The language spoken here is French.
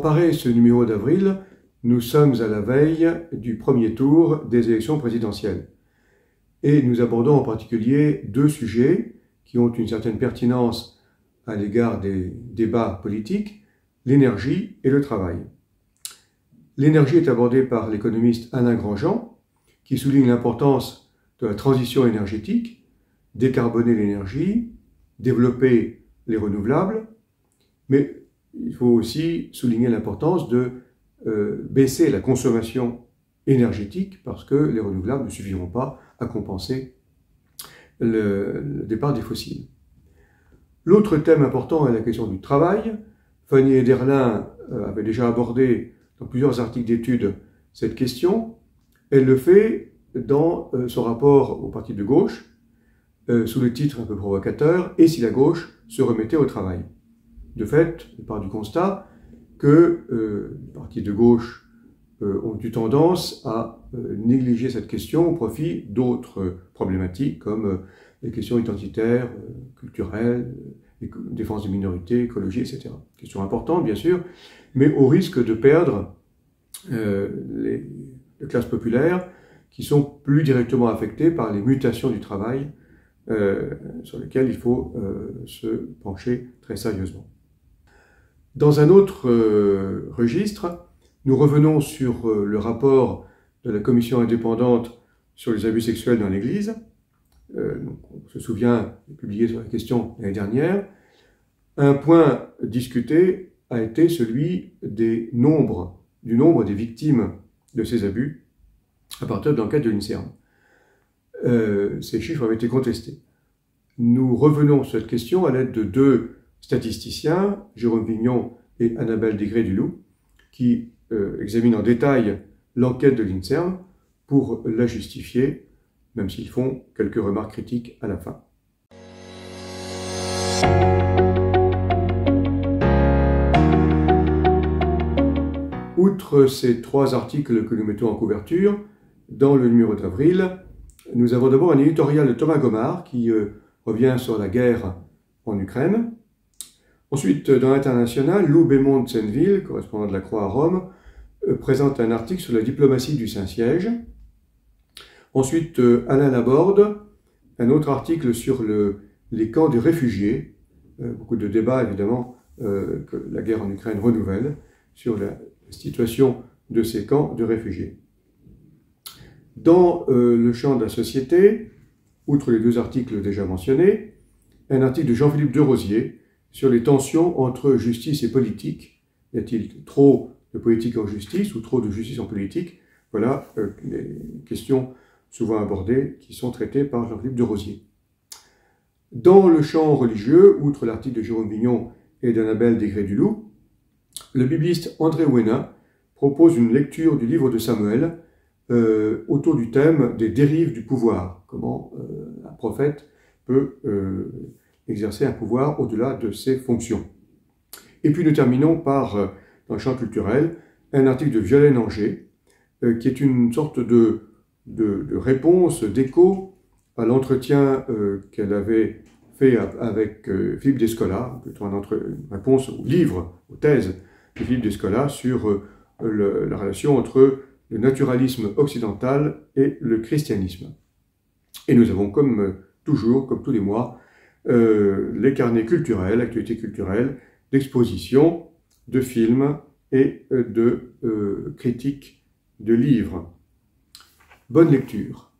paraît ce numéro d'avril, nous sommes à la veille du premier tour des élections présidentielles. Et nous abordons en particulier deux sujets qui ont une certaine pertinence à l'égard des débats politiques, l'énergie et le travail. L'énergie est abordée par l'économiste Alain Grandjean, qui souligne l'importance de la transition énergétique, décarboner l'énergie, développer les renouvelables, mais il faut aussi souligner l'importance de baisser la consommation énergétique parce que les renouvelables ne suffiront pas à compenser le départ des fossiles. L'autre thème important est la question du travail. Fanny Ederlin avait déjà abordé dans plusieurs articles d'études cette question. Elle le fait dans son rapport au parti de gauche, sous le titre un peu provocateur « Et si la gauche se remettait au travail ?» De fait, elle part du constat que les partis de gauche ont eu tendance à négliger cette question au profit d'autres problématiques comme les questions identitaires, culturelles, défense des minorités, écologie, etc. Question importante, bien sûr, mais au risque de perdre les classes populaires qui sont plus directement affectées par les mutations du travail sur lesquelles il faut se pencher très sérieusement. Dans un autre registre, nous revenons sur le rapport de la commission indépendante sur les abus sexuels dans l'Église. On se souvient, publié sur la question l'année dernière. Un point discuté a été celui du nombre des victimes de ces abus à partir de l'enquête de l'INSERM. Ces chiffres avaient été contestés. Nous revenons sur cette question à l'aide de deux statisticiens, Jérôme Vignon et Annabelle Desgrès-Duloup, qui examinent en détail l'enquête de l'INSERM pour la justifier, même s'ils font quelques remarques critiques à la fin. Outre ces trois articles que nous mettons en couverture, dans le numéro d'avril, nous avons d'abord un éditorial de Thomas Gomard qui revient sur la guerre en Ukraine. Ensuite, dans l'international, Lou Bémond-Senneville, correspondant de la Croix à Rome, présente un article sur la diplomatie du Saint-Siège. Ensuite, Alain Laborde, un autre article sur les camps des réfugiés. Beaucoup de débats, évidemment, que la guerre en Ukraine renouvelle sur la situation de ces camps de réfugiés. Dans le champ de la société, outre les deux articles déjà mentionnés, un article de Jean-Philippe Derosier sur les tensions entre justice et politique. Y a-t-il trop de politique en justice ou trop de justice en politique? Voilà les questions souvent abordées qui sont traitées par Jean-Philippe Derosier. Dans le champ religieux, outre l'article de Jérôme Vignon et d'Annabelle Desgrès-Duloup, le bibliste André Ouénin propose une lecture du livre de Samuel autour du thème des dérives du pouvoir, comment un prophète peut exercer un pouvoir au-delà de ses fonctions. Et puis nous terminons par, dans le champ culturel, un article de Violaine Angers, qui est une sorte de réponse, d'écho à l'entretien qu'elle avait fait avec Philippe Descola, plutôt une réponse au livre, aux thèses de Philippe Descola sur la relation entre le naturalisme occidental et le christianisme. Et nous avons comme toujours, comme tous les mois, les carnets culturels, actualités culturelles, d'expositions, de films et de critiques de livres. Bonne lecture.